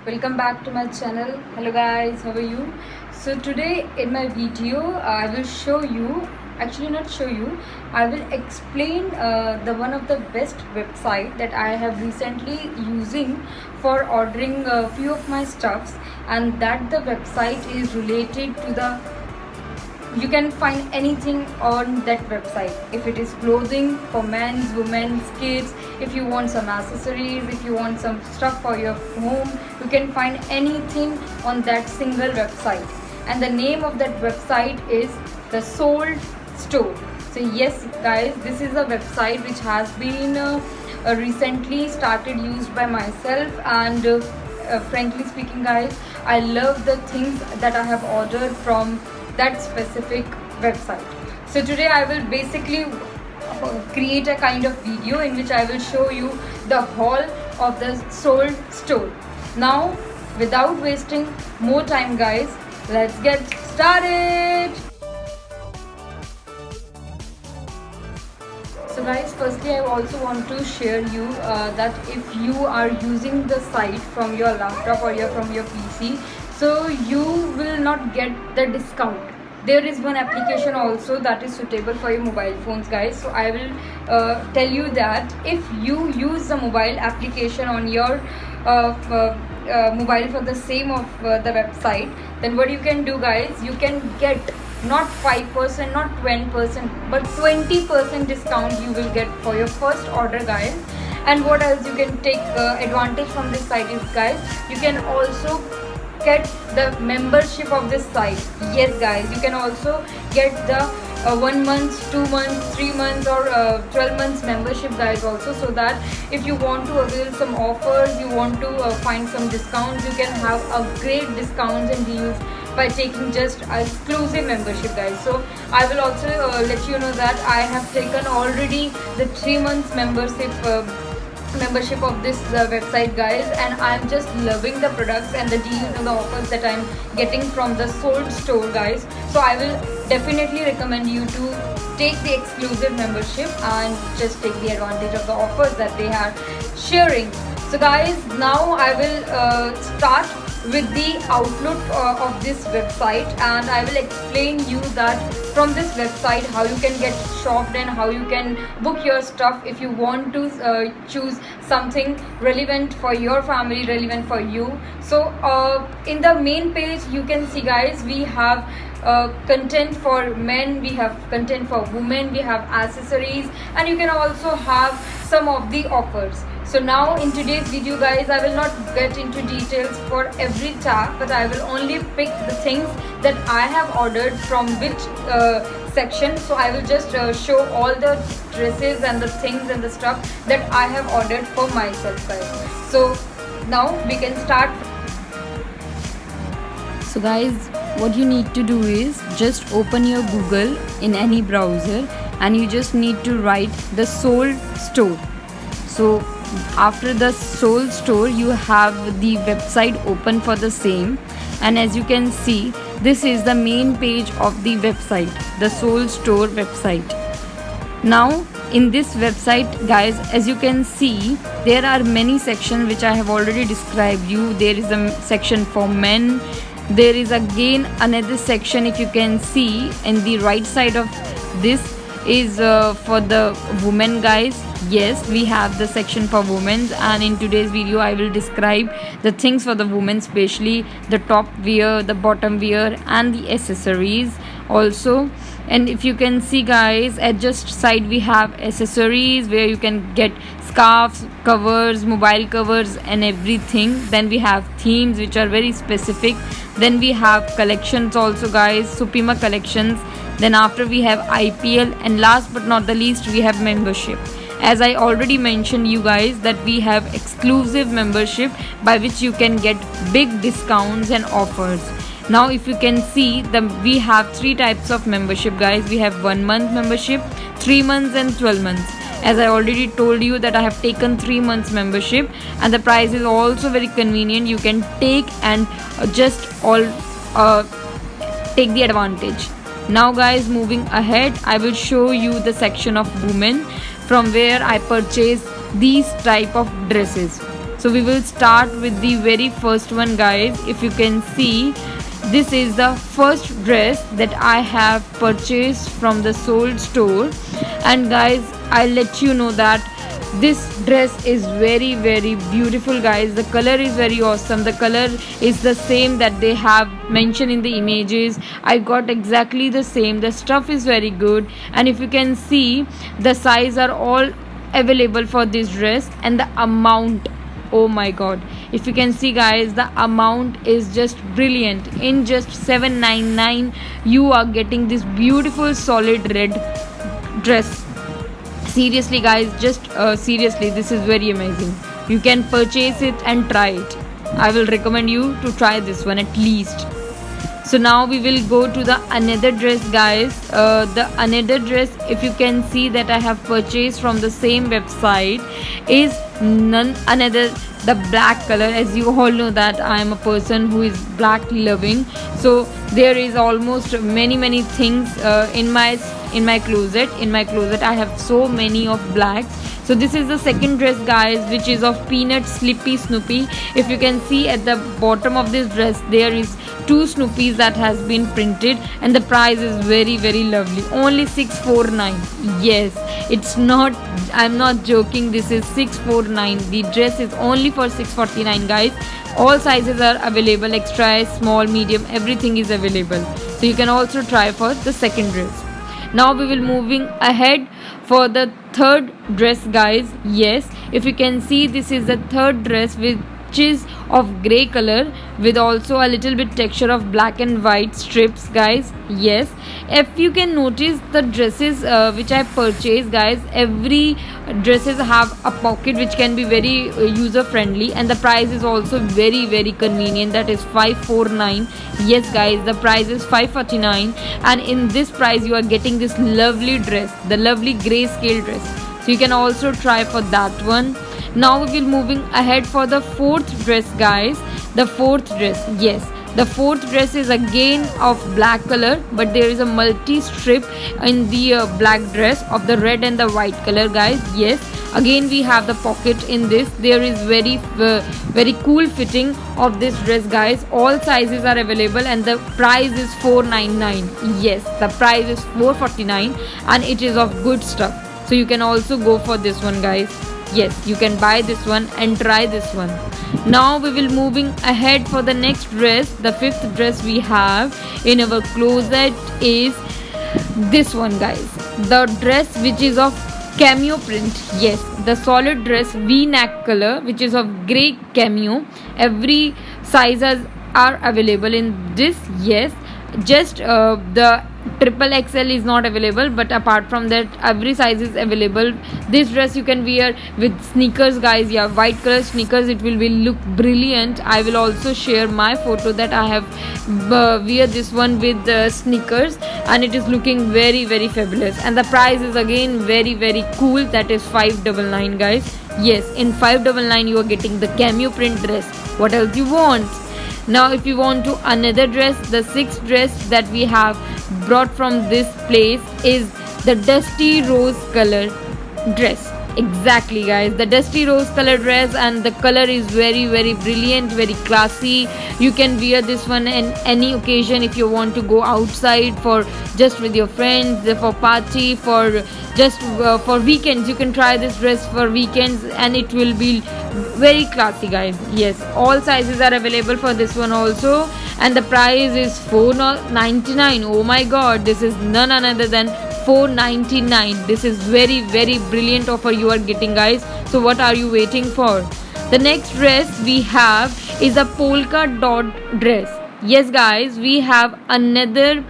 welcome back to my channel. Hello guys, how are you? So today in my video I will show you, actually not show you, I will explain the one of the best website that I have recently using for ordering a few of my stuffs, and that the website is related to the, you can find anything on that website. If it is clothing for men's, women's, kids, if you want some accessories, if you want some stuff for your home, you can find anything on that single website. And the name of that website is the Sold Store. So yes guys, this is a website which has been recently started used by myself, and frankly speaking guys, I love the things that I have ordered from that specific website. So today I will basically create a kind of video in which I will show you the haul of the Sold Store. Now without wasting more time guys, let's get started. So guys, firstly I also want to share you that if you are using the site from your laptop or from your PC, so you will not get the discount. There is one application also that is suitable for your mobile phones guys. So I will tell you that if you use the mobile application on your mobile for the same of the website, then what you can do guys, you can get not 5%, not 20%, but 20% discount you will get for your first order guys. And what else you can take advantage from this site is guys, you can also get the membership of this site. Yes guys, you can also get the 1 month, 2 months, 3 months or 12 months membership guys also, so that if you want to avail some offers, you want to find some discounts, you can have a great discounts and deals by taking just exclusive membership guys. So I will also let you know that I have taken already the 3 months membership of this website guys, and I'm just loving the products and the deals and the offers that I'm getting from the Sold Store guys. So I will definitely recommend you to take the exclusive membership and just take the advantage of the offers that they are sharing. So guys, now I will start with the outlook of this website, and I will explain you that from this website how you can get shopped and how you can book your stuff if you want to choose something relevant for your family, relevant for you. So in the main page you can see guys, we have content for men, we have content for women, we have accessories, and you can also have some of the offers. So now in today's video guys, I will not get into details for every tab, but I will only pick the things that I have ordered from which section. So I will just show all the dresses and the things and the stuff that I have ordered for myself guys. So now we can start. So guys, what you need to do is just open your Google in any browser, and you just need to write the Sold Store. So after the Sold Store, you have the website open for the same, and as you can see, this is the main page of the website, the Sold Store website. Now in this website guys, as you can see, there are many sections which I have already described you. There is a section for men, there is again another section, if you can see in the right side of this is for the women guys. Yes, we have the section for women, and in today's video I will describe the things for the women, especially the top wear, the bottom wear, and the accessories also. And if you can see guys, at just side we have accessories where you can get scarves, covers, mobile covers, and everything. Then we have themes which are very specific. Then we have collections also guys, Supima collections. Then after we have IPL, and last but not the least we have membership. As I already mentioned you guys, that we have exclusive membership by which you can get big discounts and offers. Now if you can see, we have 3 types of membership guys. We have 1 month membership, 3 months, and 12 months. As I already told you that I have taken 3 months membership, and the price is also very convenient. You can take and just all take the advantage. Now guys, moving ahead, I will show you the section of women from where I purchase these type of dresses. So we will start with the very first one, guys. If you can see, this is the first dress that I have purchased from the Sold store. And guys, I'll let you know that this dress is very beautiful, guys. The color is very awesome. The color is the same that they have mentioned in the images. I got exactly the same. The stuff is very good, and if you can see, the size are all available for this dress. And the amount, oh my god, if you can see, guys, the amount is just brilliant. In just $799 you are getting this beautiful solid red dress. Seriously, guys, just seriously, this is very amazing. You can purchase it and try it. I will recommend you to try this one at least. So now we will go to the another dress, guys. The another dress, if you can see, that I have purchased from the same website is none another the black color. As you all know that I am a person who is black loving, so there is almost many things in my closet. I have so many of blacks. So this is the second dress, guys, which is of Peanut Slippy Snoopy. If you can see at the bottom of this dress, there is two Snoopies that has been printed, and the price is very lovely. Only $649. Yes, it's not, I'm not joking. This is $649. The dress is only for $649, guys. All sizes are available, extra, small, medium, everything is available. So you can also try for the second dress. Now we will moving ahead for the third dress, guys. Yes, if you can see, this is the third dress, which is of grey color with also a little bit texture of black and white strips, guys. Yes, if you can notice, the dresses which I purchased, guys, every dresses have a pocket which can be very user friendly, and the price is also very convenient. That is $549. Yes, guys, the price is $549, and in this price you are getting this lovely dress, the lovely grey scale dress. So you can also try for that one. Now we will moving ahead for the fourth dress, guys. The fourth dress, yes, the fourth dress is again of black color, but there is a multi strip in the black dress of the red and the white color, guys. Yes, again we have the pocket in this. There is very cool fitting of this dress, guys. All sizes are available, and the price is $499. Yes, the price is $449, and it is of good stuff. So you can also go for this one, guys. Yes, you can buy this one and try this one. Now we will moving ahead for the next dress. The fifth dress we have in our closet is this one, guys. The dress which is of cameo print. Yes, the solid dress V-neck color, which is of grey cameo. Every sizes are available in this. Yes, just the XXL is not available, but apart from that, every size is available. This dress you can wear with sneakers, guys. Yeah, white color sneakers, it will look brilliant. I will also share my photo that I have wear this one with sneakers, and it is looking very fabulous. And the price is again very cool. That is $599, guys. Yes, in $599 you are getting the cameo print dress. What else you want? Now if you want to another dress, the sixth dress that we have brought from this place is the dusty rose color dress. Exactly, guys, the dusty rose color dress, and the color is very brilliant, very classy. You can wear this one in any occasion. If you want to go outside for just with your friends, for party, for just for weekends, you can try this dress for weekends, and it will be very classy, guys. Yes, all sizes are available for this one also, and the price is $499. Oh my god, this is none other than $499. This is very brilliant offer you are getting, guys. So what are you waiting for? The next dress we have is a polka dot dress. Yes, guys, we have another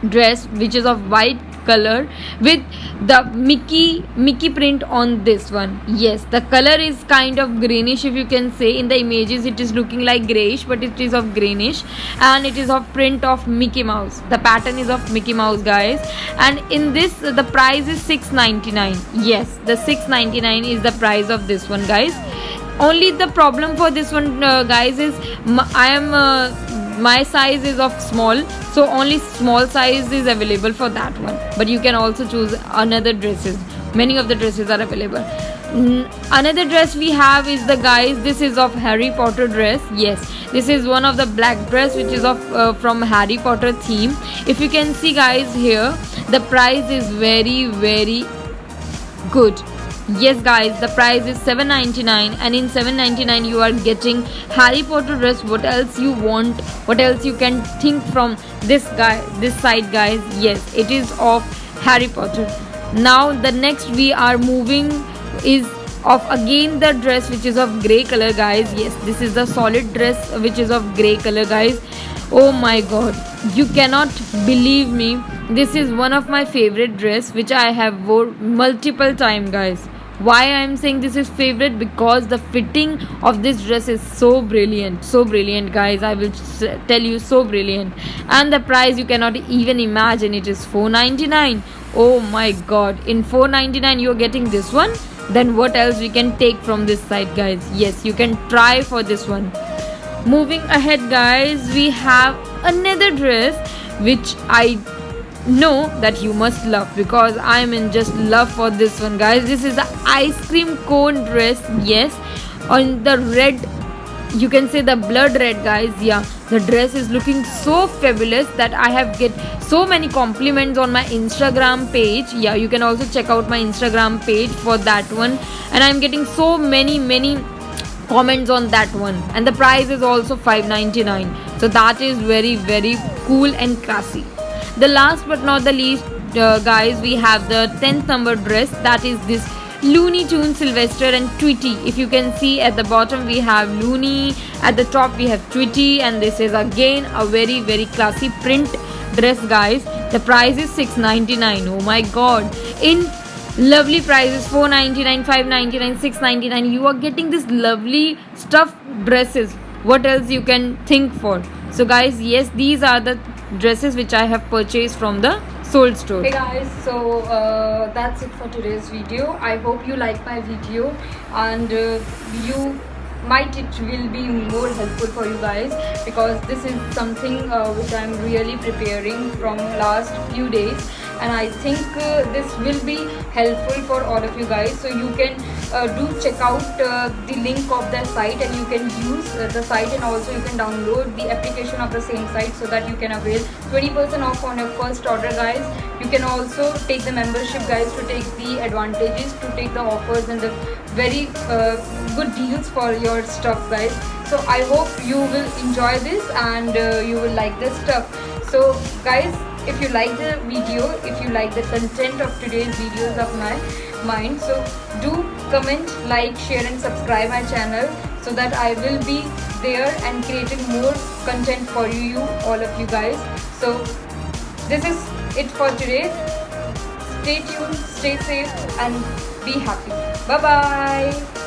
dress which is of white color with the Mickey print on this one. Yes, the color is kind of greenish. If you can say, in the images it is looking like grayish, but it is of greenish, and it is of print of Mickey Mouse. The pattern is of Mickey Mouse, guys, and in this the price is $699. Yes, the $699 is the price of this one, guys. Only the problem for this one, guys, is my size is of small, so only small size is available for that one, but you can also choose another dresses. Many of the dresses are available. Another dress we have is the guys, this is of Harry Potter dress. Yes, this is one of the black dress which is of from Harry Potter theme. If you can see guys here, the price is very good. Yes guys, the price is 7.99, and in 7.99 you are getting Harry Potter dress. What else you want, what else you can think from this side guys? Yes, it is of Harry Potter. Now the next we are moving is of again the dress which is of grey color guys. Yes, this is the solid dress which is of grey color guys. Oh my god, you cannot believe me, this is one of my favorite dress which I have wore multiple time guys. Why I am saying this is favorite? Because the fitting of this dress is so brilliant guys. I will tell you, so brilliant. And the price you cannot even imagine, it is 4.99. Oh my god, in 4.99 you are getting this one. Then what else we can take from this side guys? Yes, you can try for this one. Moving ahead guys, we have another dress which I know that you must love, because I am in just love for this one guys. This is the ice cream cone dress. Yes, on the red, you can say the blood red guys. Yeah, the dress is looking so fabulous that I have get so many compliments on my Instagram page. Yeah, you can also check out my Instagram page for that one, and I'm getting so many comments on that one, and the price is also 5.99. So that is very cool and classy. The last but not the least guys, we have the 10th number dress, that is this Looney Tunes Sylvester and Tweety. If you can see at the bottom we have Looney, at the top we have Tweety, and this is again a very classy print dress guys. The price is 6.99. Oh my god, in lovely prices, 4.99, 5.99, 6.99, you are getting this lovely stuffed dresses. What else you can think for? So guys, yes, these are the dresses which I have purchased from the Sold store. Hey guys, so that's it for today's video. I hope you like my video, and you might it will be more helpful for you guys, because this is something which I'm really preparing from last few days, and I think this will be helpful for all of you guys. So you can do check out the link of their site, and you can use the site, and also you can download the application of the same site, so that you can avail 20% off on your first order guys. You can also take the membership guys to take the advantages, to take the offers and the very good deals for your stuff guys. So I hope you will enjoy this, and you will like this stuff. So guys, if you like the video, if you like the content of today's videos of mine, so do comment, like, share and subscribe my channel, so that I will be there and creating more content for you all of you guys. So this is it for today. Stay tuned, stay safe and be happy. Bye bye.